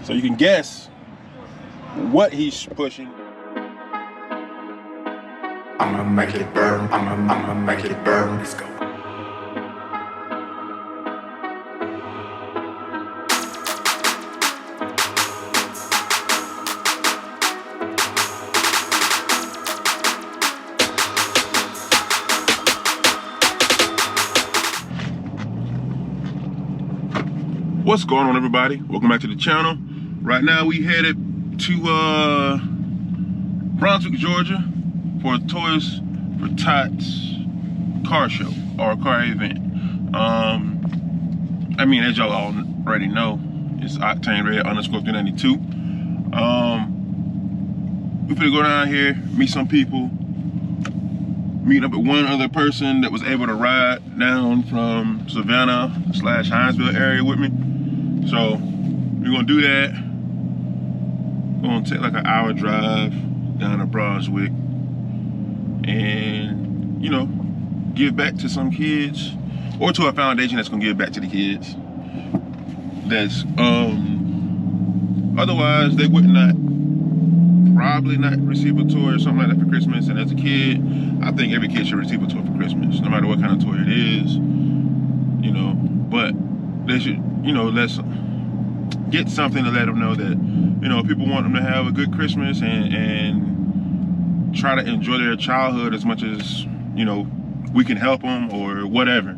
So you can guess what he's pushing. I'ma make it burn, I'ma make it burn. Let's go. What's going on, everybody? Welcome back to the channel. Right now we headed to Brunswick, Georgia for a Toys for Tots car show or car event. I mean, as y'all already know, it's Octane Red _392. We finna go down here, meet some people, meet up with one other person that was able to ride down from Savannah / Hinesville area with me. So we're gonna do that. We're gonna take like an hour drive down to Brunswick and, you know, give back to some kids or to a foundation that's gonna give back to the kids that's otherwise they would probably not receive a toy or something like that for Christmas. And as a kid, I think every kid should receive a toy for Christmas, no matter what kind of toy it is, you know. But they should, you know, let's get something to let them know that, you know, people want them to have a good Christmas and try to enjoy their childhood as much as, you know, we can help them or whatever.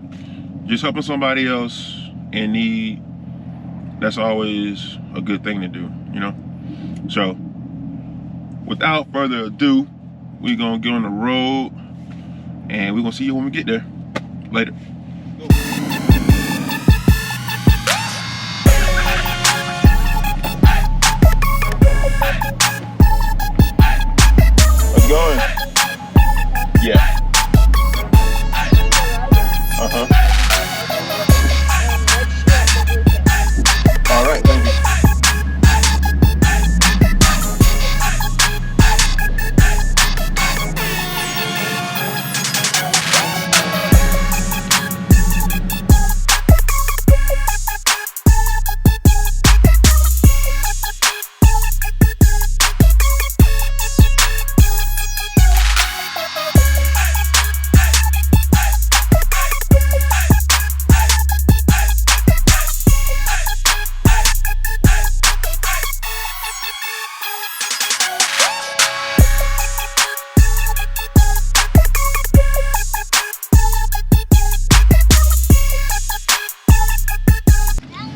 Just helping somebody else in need, that's always a good thing to do, you know. So without further ado, we're gonna get on the road and we're gonna see you when we get there. Later. How's it going? Yeah. All right, thank you.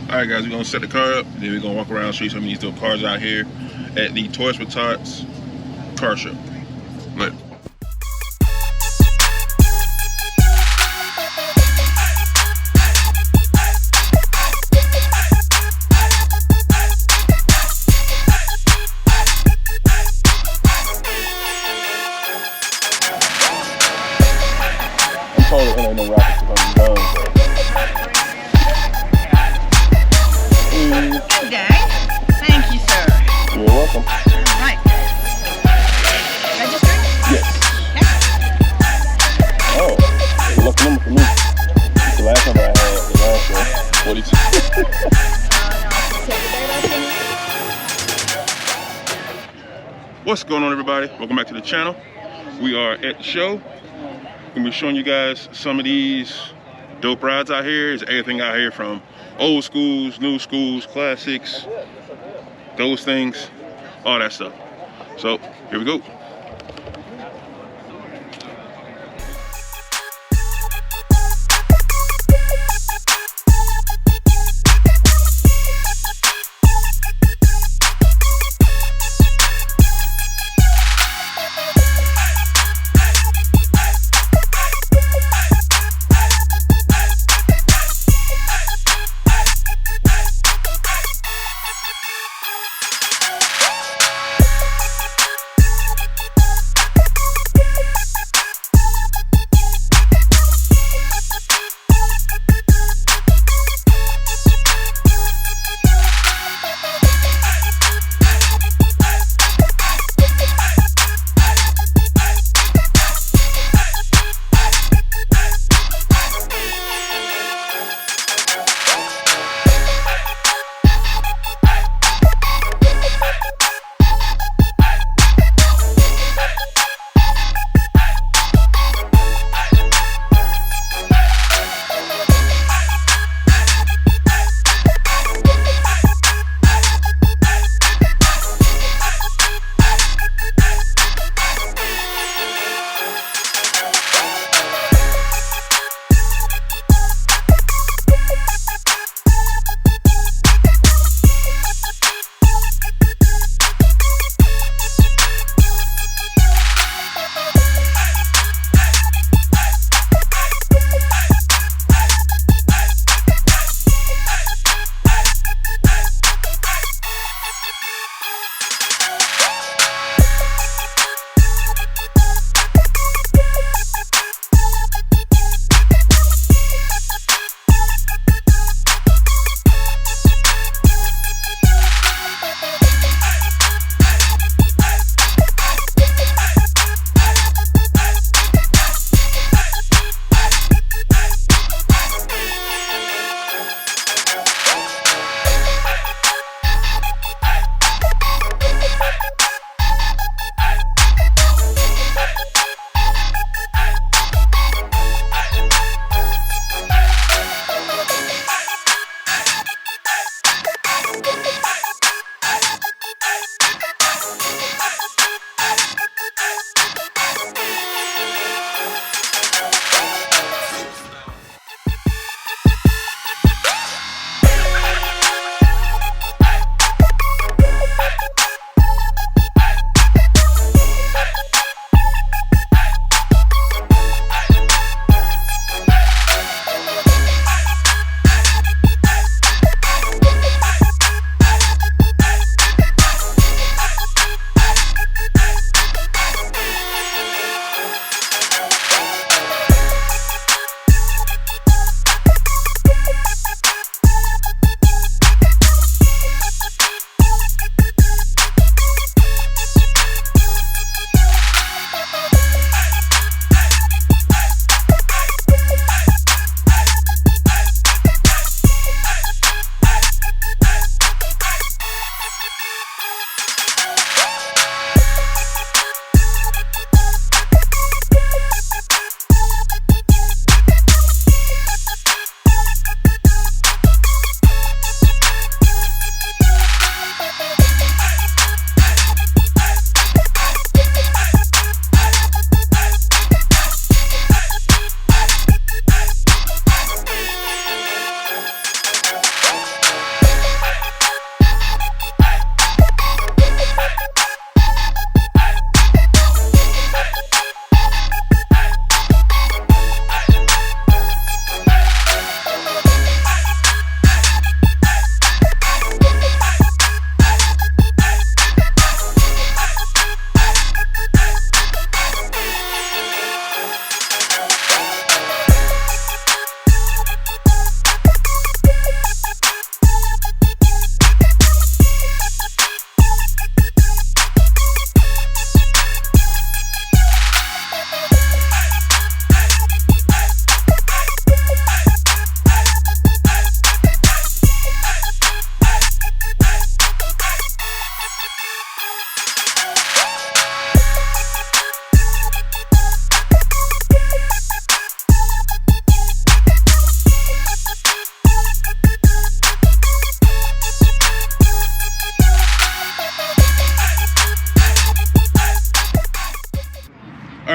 Alright guys, we're gonna set the car up, then we're gonna walk around, show you some of these little cars out here at the Toys for Tots car show. Later. I'm told it ain't no rockets if I'm done. Good day. Thank you, sir. You're welcome. Right. Register? Yes. Okay. Oh, it's a lucky number for me. It's the last number I had, the last one, 42. What's going on, everybody? Welcome back to the channel. We are at the show. We're gonna be showing you guys some of these dope rides out here. There's everything out here from old schools, new schools, classics, those things, all that stuff. So here we go.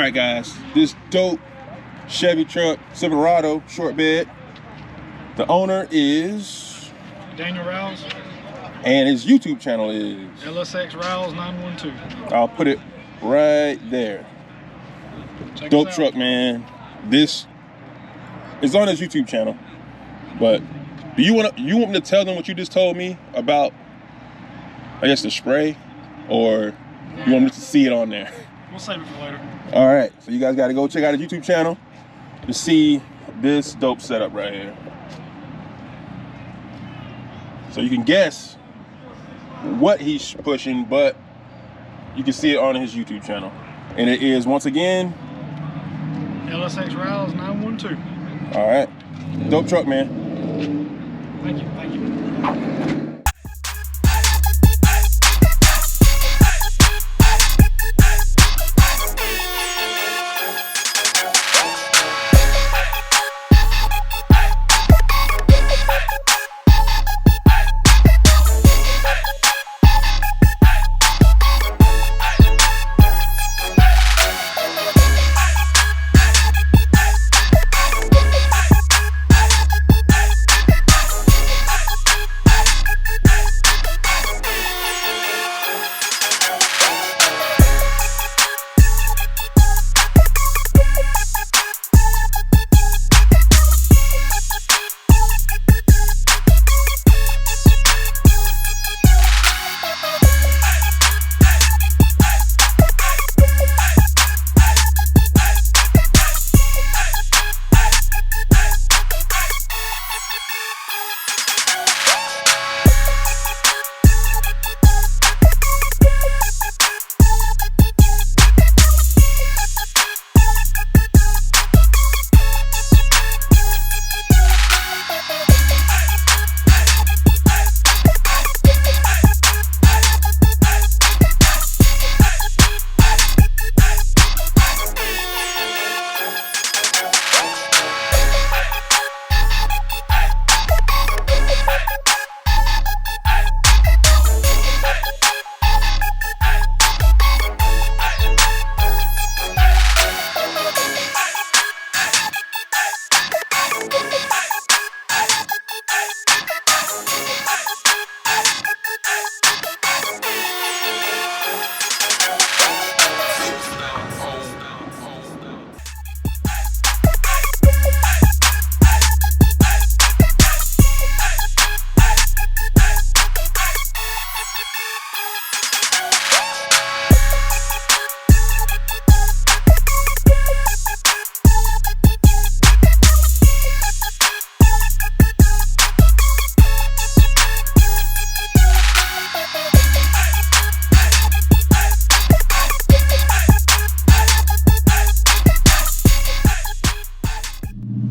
right, guys, this dope Chevy truck, Silverado short bed. The owner is Daniel Rouse, and his YouTube channel is LSX Rouse 912. I'll put it right there. Check Dope us out. truck, man. This is on his YouTube channel. But do you want me to tell them what you just told me about, I guess, the spray, or you want me to see it on there? We'll save it for later. All right, so you guys got to go check out his YouTube channel to see this dope setup right here. So you can guess what he's pushing, but you can see it on his YouTube channel. And it is, once again, LSX Rouse 912. all right, dope truck, man. Thank you. Thank you.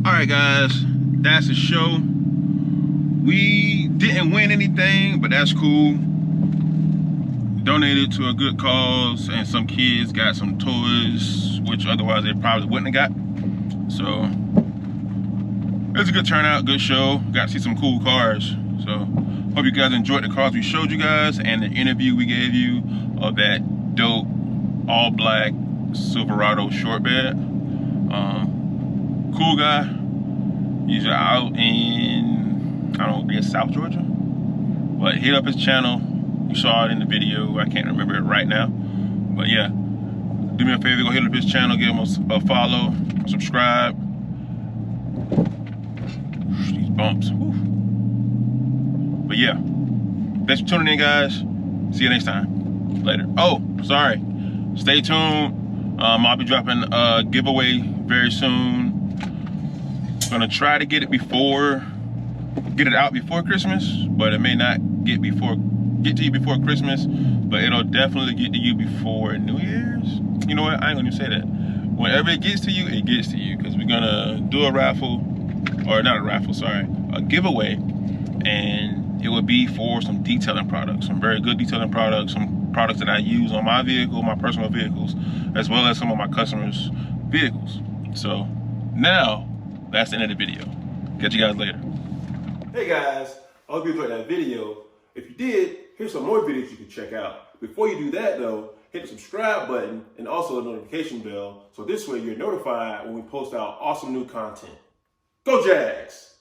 All right, guys, that's the show. We didn't win anything, but that's cool. Donated to a good cause, and some kids got some toys, which otherwise they probably wouldn't have got. So it was a good turnout, good show. Got to see some cool cars. So hope you guys enjoyed the cars we showed you guys and the interview we gave you of that dope all black Silverado short bed. Cool guy. He's out in, I don't know, I guess South Georgia. But hit up his channel. You saw it in the video. I can't remember it right now. But yeah, do me a favor, go hit up his channel, give him a follow, subscribe. These bumps. Whew. But yeah, thanks for tuning in, guys. See you next time. Later. Oh, sorry. Stay tuned. I'll be dropping a giveaway very soon. Gonna try to get it out before Christmas, but it may not get to you before Christmas, but it'll definitely get to you before New Year's. You know what? I ain't gonna say that. Whenever it gets to you, it gets to you, because we're gonna do a raffle, or not a raffle, sorry, a giveaway, and it will be for some detailing products, some very good detailing products, some products that I use on my vehicle, my personal vehicles, as well as some of my customers' vehicles. So now, that's the end of the video. Catch you guys later. Hey guys, I hope you enjoyed that video. If you did, here's some more videos you can check out. Before you do that though, hit the subscribe button and also the notification bell so this way you're notified when we post out awesome new content. Go Jags!